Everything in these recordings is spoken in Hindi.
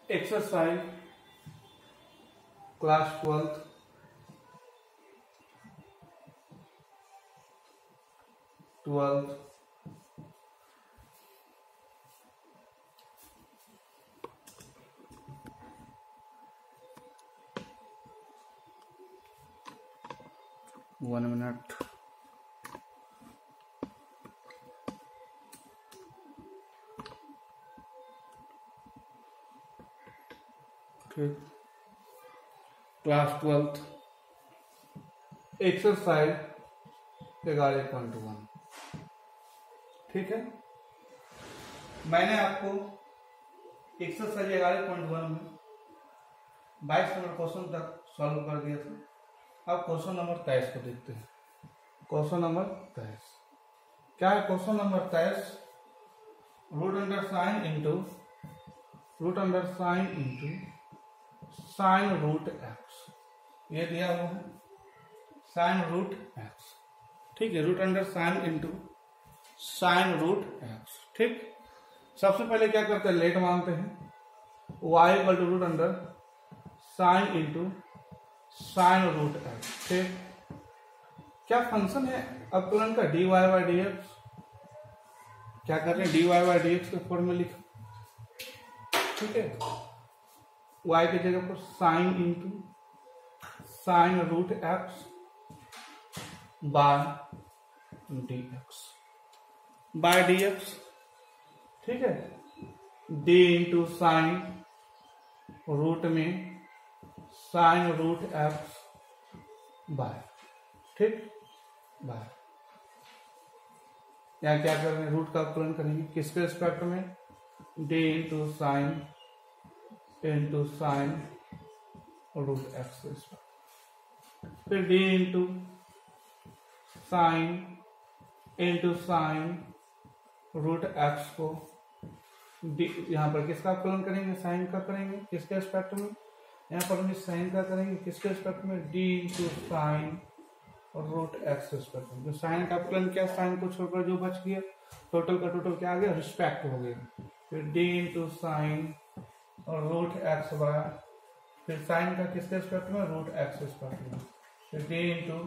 Exercise class 12th one minute. ठीक, क्लास 12th एक्सरसाइज 11.1। ठीक है, मैंने आपको एक्सरसाइज 11.1 में 22 नंबर क्वेश्चन तक सॉल्व कर दिया था। अब क्वेश्चन नंबर 23 को देखते हैं। क्वेश्चन नंबर 23 क्या है? Question number 23 root under sine into sine root x, ये दिया हुआ है साइन रूट एक्स। ठीक है, root under sine into sine root x. ठीक, सबसे पहले क्या करते हैं, लेट मानते हैं y equal to root under sine into sine root x. ठीक, क्या फंक्शन है अवकलन का? D y by d x. क्या कर रहे हैं, d y by d x के फॉर्म में लिखा। ठीक है, y की जगह पर sine into sine root x by d x by d x. ठीक है, डी इंटू साइन रूट में साइन रूट एक्स बाय, ठीक, बाय। यहाँ क्या कर रहे हैं, रूट का अवकलन करेंगे किसके रिस्पेक्ट में? D into sine root x के रिस्पेक्ट। फिर d into sine root x को डी, यहाँ पर किसका अवकलन करेंगे? साइन का करेंगे किसके रिस्पेक्ट में? यहाँ पर हम साइन का करेंगे किसके रिस्पेक्ट में? D into sine root x respect में। जो साइन का अवकलन किया, साइन को छोड़कर जो बच गया, टोटल का टोटल क्या आ गया? रिस्पेक्ट हो गया। फिर डी इंटू साइन और रूट एक्स बाय, फिर साइन का किसके रिस्पेक्ट में? रूट एक्स रिस्पेक्ट में। फिर d into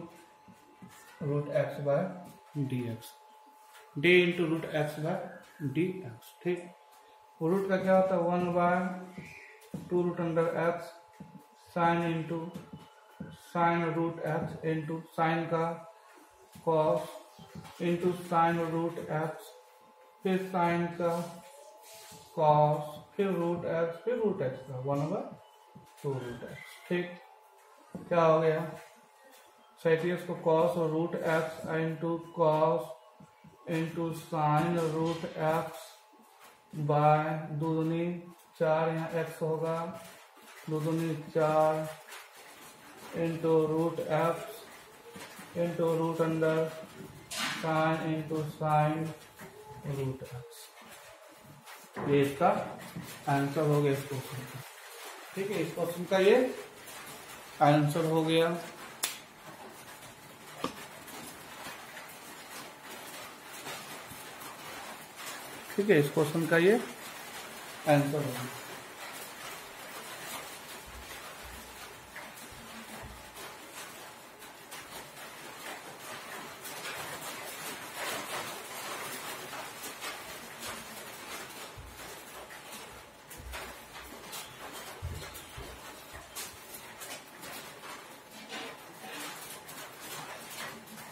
root x by d x, d into root x by d x. ठीक, रूट का क्या होता है? 1/2 root under x sine into sine root x into sine का cos into sine root x, फिर साइन का कॉस, फिर रूट एक्स, फिर रूट एक्स का 1/2 रूट एक्स। ठीक, क्या हो गया? साइटियस को कॉस और root x into cos into sine root x by 2 दूनी 4, यहाँ एक्स होगा 2 दूनी 4 into root x into root under sine into sine root x. ये इसका आंसर हो गया इस क्वेश्चन का। ठीक है, इस क्वेश्चन का ये आंसर हो गया। ठीक है, इस क्वेश्चन का ये आंसर हो गया।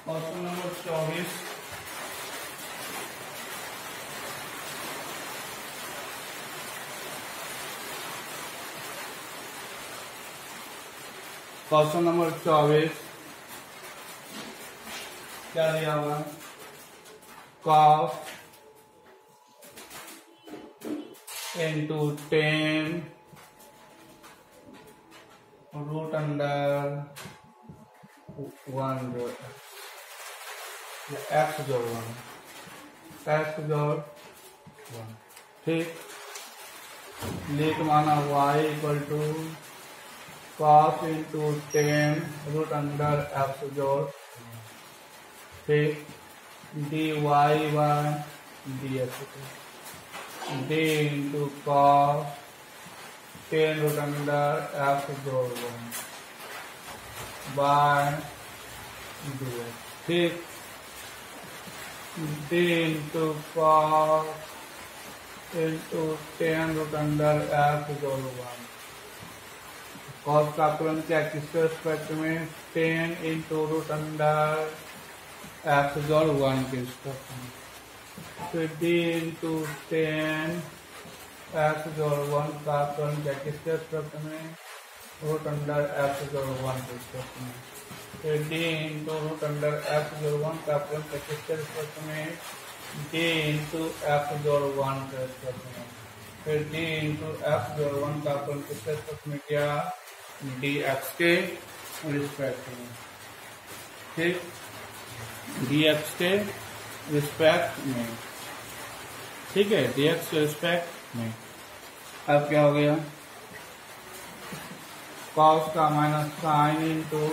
क्वेश्चन नंबर 24 क्वेश्चन नंबर 24 क्या दिया हुआ? कॉस इंटू 10 रूट अंडर 1 जो एक्स जोड़ 1, एक्स जोड़ 1। ठीक, लेट माना y equal to cos into 10 root under x जोड़, ठीक, d y by d x, d into cos 10 root under f जोड़ 1 बाय dx, ठीक। d into cos into 10 root under f जोड़ 1। कॉस का आकलन क्या किसके रिस्पेक्ट में? 10 इंटू रूट अंडर f जोड़ 1 के रिस्पेक्ट में। फिर d इंटू 10 f जोड़ 1 का आकलन क्या किसके रिस्पेक्ट में? रूट अंडर f जोड़ 1 के रिस्पेक्ट में। फिर d into root under f जोड़ 1 का आकलन क्या किसके रिस्पेक्ट में? d इंटू f जोड़ 1 के रिस्पेक्ट में। फिर d इंटू f जोड़ 1 का आकलन किसके रिस्पेक्ट में किया? dx के रिस्पेक्ट में, ठीक। dx के रिस्पेक्ट में, ठीक है, dx के रिस्पेक्ट में। अब क्या हो गया? cos का minus sine into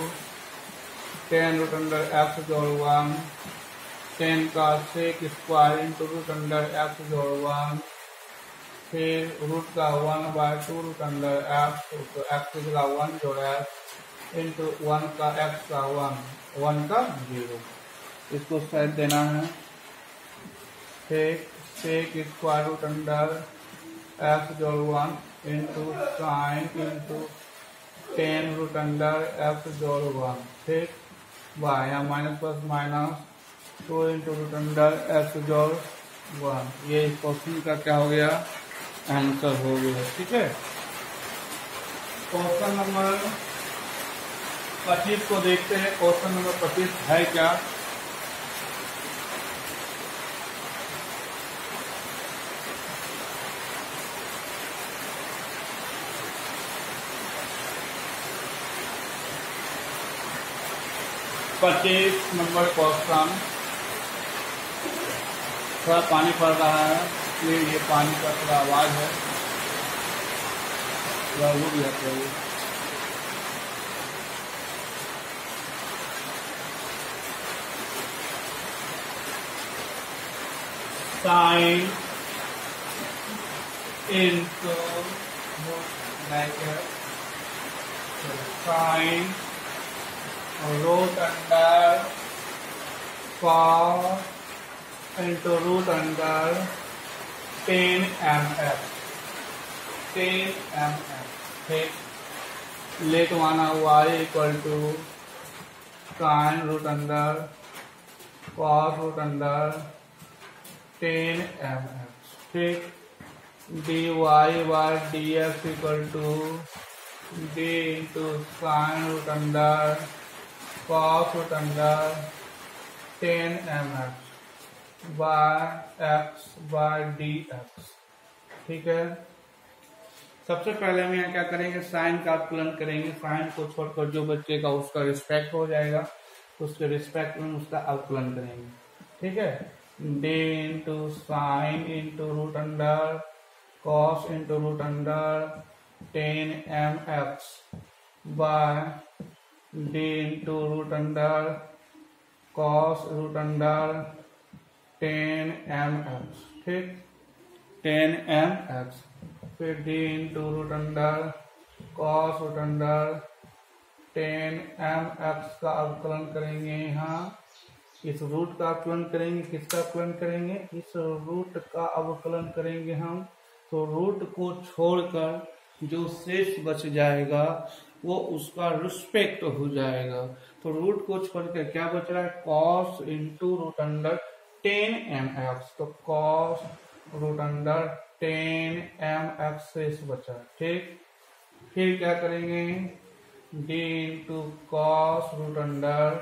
10 root under f जोड़ 1, 10 का sec square into root under f जोड़ 1, फिर रूट का 1/2 रूट अंडर f, तो x की जगह 1 जोड़ f इंटू 1 का x का 1 का 0, इसको साइड देना है। Sec square root under f जोड़ 1 into sine into 10 root under f जोड़ 1, ठीक। बाय यहाँ minus plus minus 2 into root under f जोड़ 1। ये इस क्वेश्चन का क्या हो गया? आंसर हो गया, ठीक है। क्वेश्चन नंबर 25 को देखते हैं। क्वेश्चन नंबर 25 है क्या? नंबर क्वेश्चन, थोड़ा पानी पड़ रहा है इसलिए ये पानी का थोड़ा आवाज है, रुक जाते हैं। Sine into sine root under cos into root under 10 mf, ठीक। लेट माना y equal to sine root under cos root under 10 mf, ठीक। dy by dx equal to d into sine root under cos root under 10 mf by x by dx, ठीक है। सबसे पहले हम यहाँ क्या करेंगे? साइन का आकलन करेंगे। साइन को छोड़कर जो बच्चे का उसका रिस्पेक्ट हो जाएगा तो उसके रिस्पेक्ट में उसका आकलन करेंगे, ठीक है। d into sine into root under cos into root under 10 mx by d into root under cos root under 10 mx, ठीक। 10 mx, फिर d into root under cos root under 10 mx का अवकलन करेंगे। यहाँ इस रूट का अवकलन करेंगे। किसका अवकलन करेंगे? इस रूट का अवकलन करेंगे हम। तो रूट को छोड़कर जो शेष बच जाएगा वो उसका रिस्पेक्ट हो जाएगा। तो रूट को छोड़कर क्या बच रहा है? Cos into root under 10 mx, तो कॉस रूट अंडर 10 mx शेष बचा, ठीक। फिर क्या करेंगे? d into cos root under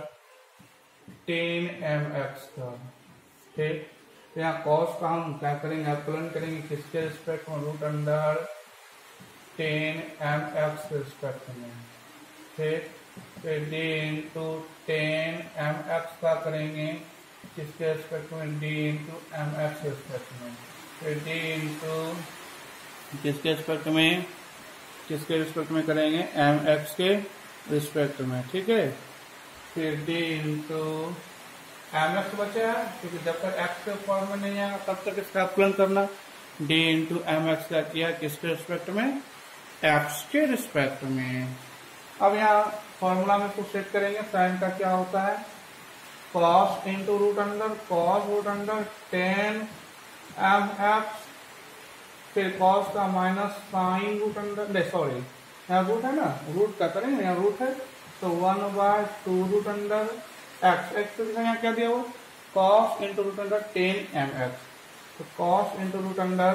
10 mx का, ठीक। तो यहाँ कॉस का हम क्या करेंगे? अवकलन करेंगे। किसके रिस्पेक्ट में? रूट अंडर 10 mx के रिस्पेक्ट में, ठीक। फिर d इंटू 10 mx का करेंगे। किसके रिस्पेक्ट में? d इंटू mx के रिस्पेक्ट में। फिर d इंटू किसके रिस्पेक्ट में? किसके रिस्पेक्ट में करेंगे? mx के रिस्पेक्ट में, ठीक है। फिर d इंटू mx बचा है क्योंकि जब तक x के फॉर्म में नहीं आएगा तब तक इसका अवकलन करना। d इंटू mx का किया किसके रिस्पेक्ट में? एक्स के रिस्पेक्ट में। अब यहाँ फॉर्मूला में कुछ सेट करेंगे। साइन का क्या होता है, cos into root under cos root under 10mx, फिर कॉस का minus sine root under, sorry यहाँ रूट है ना, रूट का करेंगे, यहाँ रूट है तो 1/2 रूट अंडर एक्स। एक्स तो यहाँ क्या दिया वो, cos into root under 10mx, तो cos into root under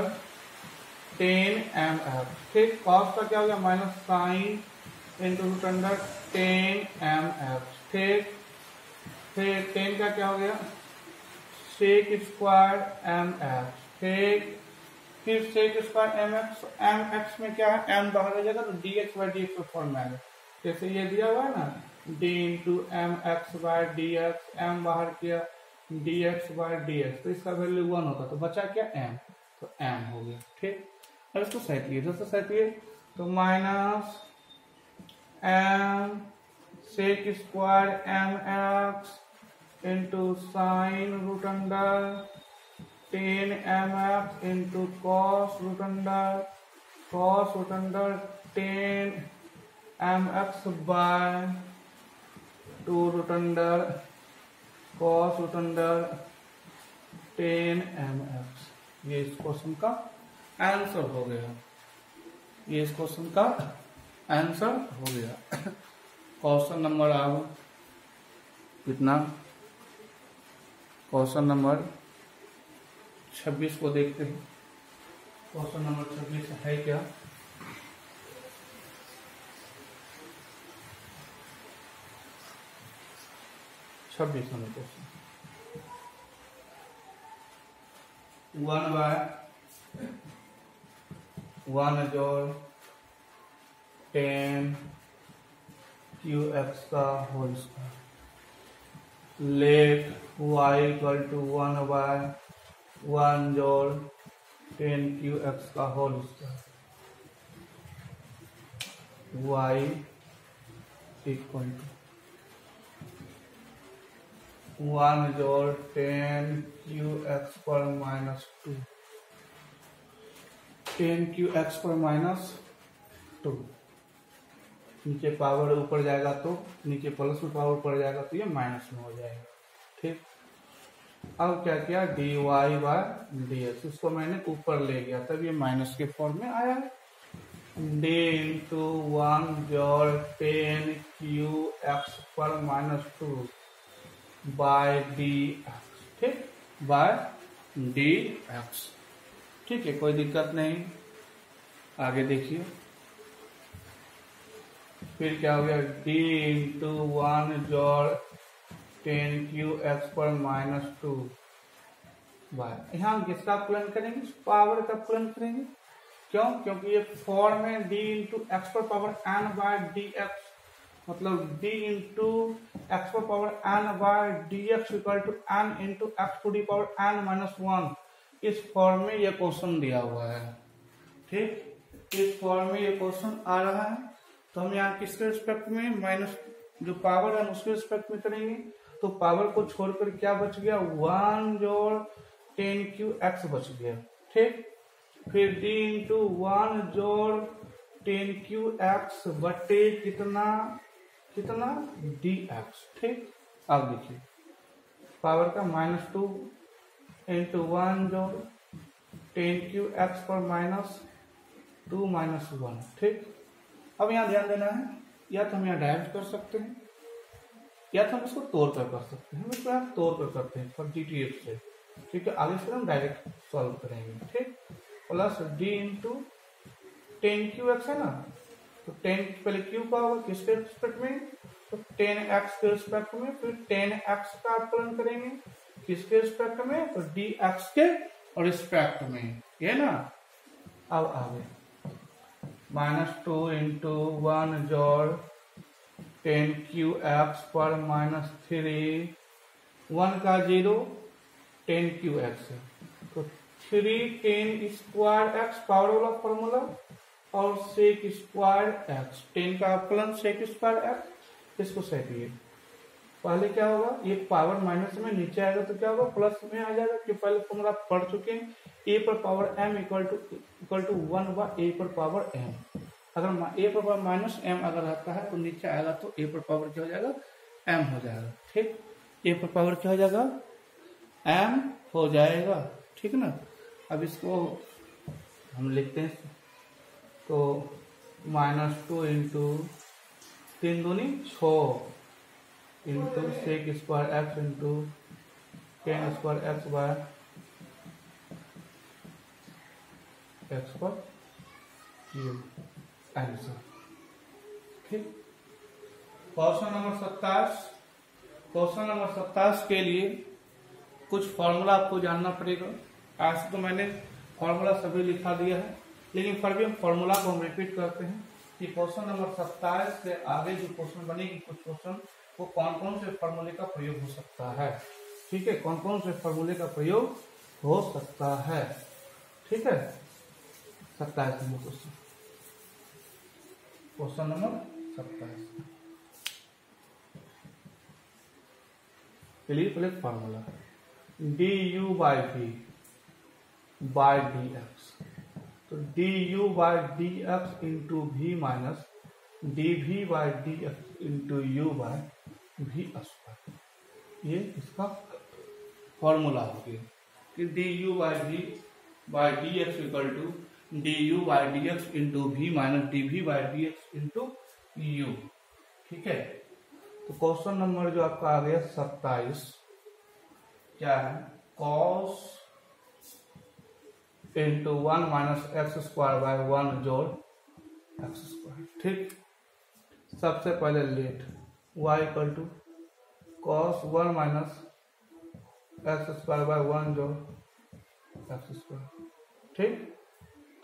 10mx। ठीक, कॉस का क्या हो गया minus sine into root under 10mx। ठीक, फिर 10 का क्या हो गया सेक स्क्वायर mx। ठीक, फिर सेक स्क्वायर mx में क्या है, m बाहर आ जाएगा तो dx/dx फॉर्म में आएगा। जैसे ये दिया हुआ है ना, d इंटू mx/dx, m बाहर किया dx/dx, तो इसका वैल्यू 1 होता तो बचा क्या m, तो m हो गया। ठीक, अब इसको सेट लिए, दोस्तों सेट लिए तो minus m sec square mx into sine root under 10mx into cos root under 10mx by 2 root under cos root under 10mx। ये इस क्वेश्चन का आंसर हो गया, ये इस क्वेश्चन का आंसर हो गया। क्वेश्चन नंबर अब कितना, क्वेश्चन नंबर 26 को देखते हैं। क्वेश्चन नंबर 26 है क्या, नंबर क्वेश्चन 1/1 जोड़ 10qx का whole square, let y equal to 1/1 जोड़ 10qx का whole square, y equal to 1 जोड़ 10qx पर माइनस 2, 10qx पर माइनस 2, नीचे पावर ऊपर जाएगा तो नीचे प्लस में पावर ऊपर जाएगा तो ये माइनस में हो जाएगा। ठीक, अब क्या किया dy/dx, इसको मैंने ऊपर ले गया तब ये माइनस के फॉर्म में आया है। d इंटू 1 जोड़ 10qx पर माइनस 2 बाय dx। ठीक, बाय dx। ठीक है, कोई दिक्कत नहीं, आगे देखिए फिर क्या हो गया, d इंटू 1 जोड़ 10qx पर माइनस 2 बाय, यहाँ किसका प्लन करेंगे, पावर का प्लन करेंगे। क्यों, क्योंकि ये फॉर्म में d इंटू एक्स पर पावर n बाय dx, मतलब d इंटू एक्स पर power n by dx equal to n into x to the power n minus 1। इस फॉर्म में ये क्वेश्चन दिया हुआ है। ठीक, इस फॉर्म में ये क्वेश्चन आ रहा है तो हम यहाँ किसके रिस्पेक्ट में माइनस जो पावर है उसके रिस्पेक्ट में करेंगे, तो पावर को छोड़कर क्या बच गया 1 जोड़ 10qx बच गया। ठीक, फिर d इंटू 1 जोड़ 10qx बटे कितना dx। ठीक, अब देखिए पावर का माइनस 2 इंटू 1 जोड़ 10qx पर माइनस 2 माइनस 1। ठीक, अब यहाँ ध्यान देना है, या तो हम यहाँ डायरेक्ट कर सकते हैं या तो हम इसको तोड़ कर सकते हैं। हम इसको यहाँ तोड़ कर करते हैं फॉर GTF से। ठीक है, आगे से हम डायरेक्ट सॉल्व करेंगे। ठीक, प्लस d इंटू 10qx है ना, तो 10 पहले q का होगा किसके रिस्पेक्ट में, तो 10x के रिस्पेक्ट में, फिर 10x का अपकरण करेंगे किसके रिस्पेक्ट में, तो dx के रिस्पेक्ट में, ये ना। अब आगे माइनस 2 इंटू 1 जोड़ 10qx पर माइनस 3, 1 का 0 10qx है तो 3 10 स्क्वायर x पावर वाला फॉर्मूला और सेक स्क्वायर x, 10 का अपकलन सेक स्क्वायर x, इसको सेटिए। पहले क्या होगा, ये पावर माइनस में नीचे आएगा तो क्या होगा प्लस में आ जाएगा, कि पहले फॉर्मूला पढ़ चुके हैं, a पर power m equal to 1 by a पर पावर m। अगर ए पर पावर माइनस एम अगर रहता है तो नीचे आएगा तो ए पर पावर क्या हो जाएगा, एम हो जाएगा। ठीक, ए पर पावर क्या हो जाएगा, एम हो जाएगा। ठीक ना, अब इसको हम लिखते हैं तो -2 इंटू 3 दूनी 6 into sec square x into ten square x by x पर क्यूब आंसर। ठीक, क्वेश्चन नंबर 27, क्वेश्चन नंबर 27 के लिए कुछ फॉर्मूला आपको जानना पड़ेगा। आज तो मैंने फॉर्मूला सभी लिखा दिया है, लेकिन फिर भी हम फॉर्मूला को हम रिपीट करते हैं कि क्वेश्चन नंबर 27 से आगे जो क्वेश्चन बनेगी, कुछ क्वेश्चन वो कौन कौन से फॉर्मूले का प्रयोग हो सकता है। ठीक है, कौन कौन से फॉर्मूले का प्रयोग हो सकता है। ठीक है, 27 नंबर क्वेश्चन, क्वेश्चन नंबर 27 के लिए पहले formula d u by v by d x, तो d u by d x into v minus d v by d x into u by v square, ये इसका फॉर्मूला हो गया कि d u by d x equal to d u by d x into v minus d v by d x into u. ठीक है, तो क्वेश्चन नंबर जो आपका आ गया 27 क्या है, cos into 1 minus x square by 1 जोड़ एक्स स्क्वायर। ठीक, सबसे पहले let y equal to cos 1 minus x square by 1 जोड़ एक्स स्क्वायर। ठीक,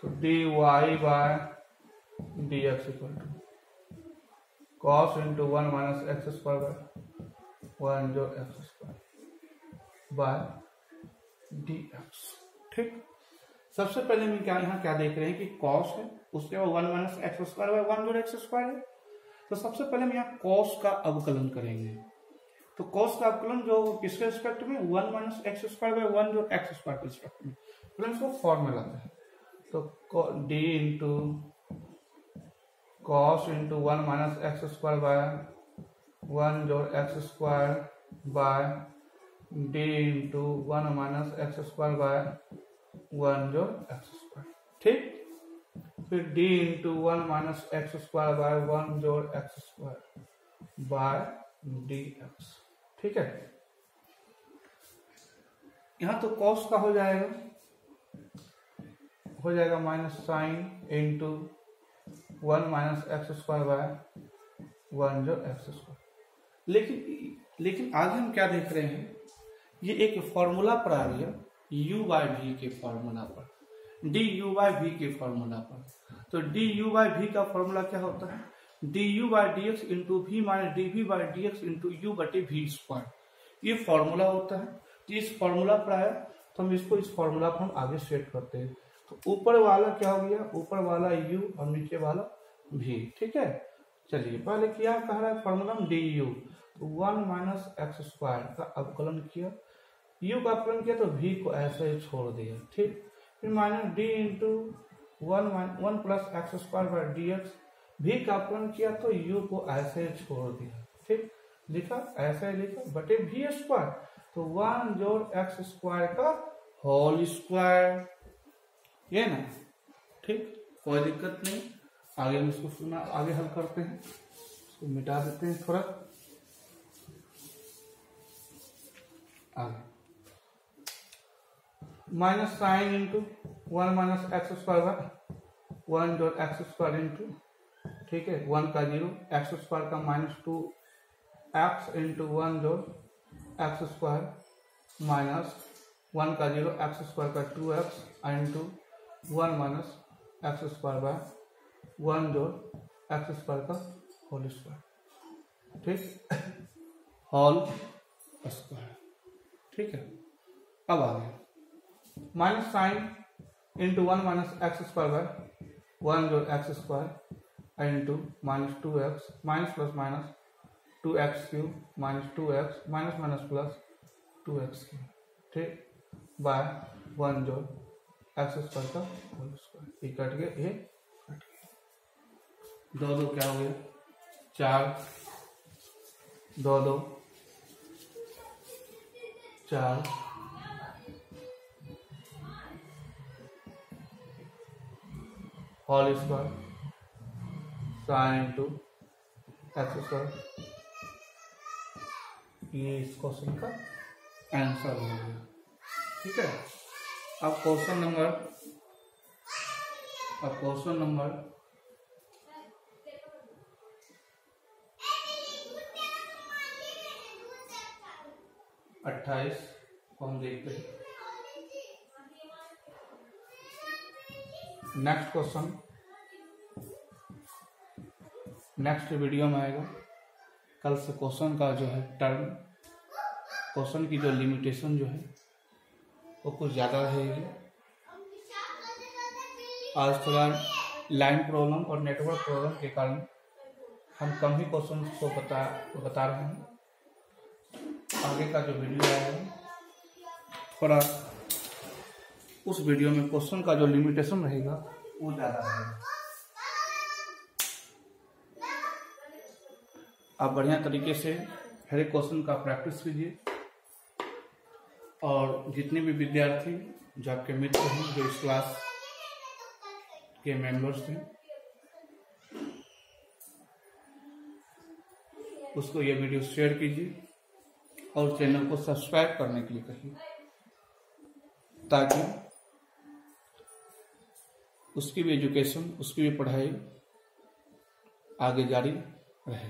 तो d y by d x equal to cos into 1 minus x square by 1 जोड़ x square by d x. ठीक, सबसे पहले हम यहाँ क्या देख रहे हैं कि कॉस है, उसके बाद 1 माइनस एक्स स्क्वायर बाय 1 जोड़ एक्स स्क्वायर है। तो सबसे पहले हम यहाँ कॉस का अवकलन करेंगे। तो कॉस का अवकलन जो किसके रिस्पेक्ट में, 1 माइनस एक्स स्क्वायर बाय 1 जोड़ एक्स स्क्वायर के रिस्पेक्ट में। पहले इसको फॉर्मूला है, तो D into cos into 1 minus x square by 1 जोड़ x square by D into 1 minus x square by 1 जोड़ एक्स स्क्वायर। ठीक, फिर d into 1 minus x square by 1 जोड़ x square by d x. ठीक है, यहां तो कॉस का हो जाएगा minus sine into 1 minus x square by 1 जोड़ एक्स स्क्वायर। लेकिन आगे हम क्या देख रहे हैं, ये एक फॉर्मूला पर आ गया u बाय v के फॉर्मूला पर, डी यू बाई वी के फॉर्मूला पर। तो डी यू बाई वी का फॉर्मूला क्या होता है, d u by d x into v minus d v by d x into u बटे वी स्क्वायर, ये फॉर्मूला होता है। तो इस फॉर्मूला पर आया तो हम इसको इस फॉर्मूला को हम आगे सेट करते हैं। तो ऊपर वाला क्या हो गया, ऊपर वाला u और नीचे वाला v। ठीक है, चलिए पहले क्या कह रहा है फॉर्मूला में डी यू, तो 1 माइनस एक्स स्क्वायर का अवकलन किया, u का अवकलन किया तो v को ऐसे ही छोड़ दिया। ठीक, फिर minus D into 1 plus x square by d x, भी का अवकलन किया तो u को ऐसे ही छोड़ दिया। ठीक, लिखा ऐसे ही लिखा बटे v स्क्वायर, तो 1 जोड़ एक्स स्क्वायर का होल स्क्वायर, ये ना। ठीक, कोई दिक्कत नहीं, आगे हम इसको सुना आगे हल करते हैं, इसको मिटा देते हैं थोड़ा आगे। Minus sine into 1 minus x square by 1 जोड़ एक्स स्क्वायर इंटू, ठीक है 1 का 0, एक्स स्क्वायर का माइनस 2 एक्स इंटू 1 जोड़ एक्स स्क्वायर माइनस 1 का 0, एक्स स्क्वायर का 2x into 1 minus x square by 1 जोड़ एक्स स्क्वायर का होल स्क्वायर। ठीक, होल स्क्वायर। ठीक है, अब आगे minus sine into 1 minus x square by 1 जोड़ x square into minus 2x minus plus minus 2x cube minus 2x minus minus plus 2x cube. ठीक, बाय 1 जोड़ एक्स स्क्वायर का होल स्क्वायर, ये कट गया, ये कट गया। दो दो क्या हो गया 4, 2 2 4, whole square sine into x square. ये इस क्वेश्चन का आंसर हो गया। ठीक है, अब क्वेश्चन नंबर 28 को हम देखते हैं। नेक्स्ट क्वेश्चन नेक्स्ट वीडियो में आएगा। कल से क्वेश्चन का जो है टर्म, क्वेश्चन की जो लिमिटेशन जो है वो कुछ ज़्यादा रहेगी। आज थोड़ा लाइन प्रॉब्लम और नेटवर्क प्रॉब्लम के कारण हम कम ही क्वेश्चन को बता रहे हैं। आगे का जो वीडियो आएगा थोड़ा उस वीडियो में क्वेश्चन का जो लिमिटेशन रहेगा वो ज़्यादा रहेगा। आप बढ़िया तरीके से हर एक क्वेश्चन का प्रैक्टिस कीजिए और जितने भी विद्यार्थी जो आपके मित्र हैं, जो इस क्लास के मेंबर्स हैं, उसको ये वीडियो शेयर कीजिए और चैनल को सब्सक्राइब करने के लिए कहिए, ताकि उसकी भी एजुकेशन, उसकी भी पढ़ाई आगे जारी रहे।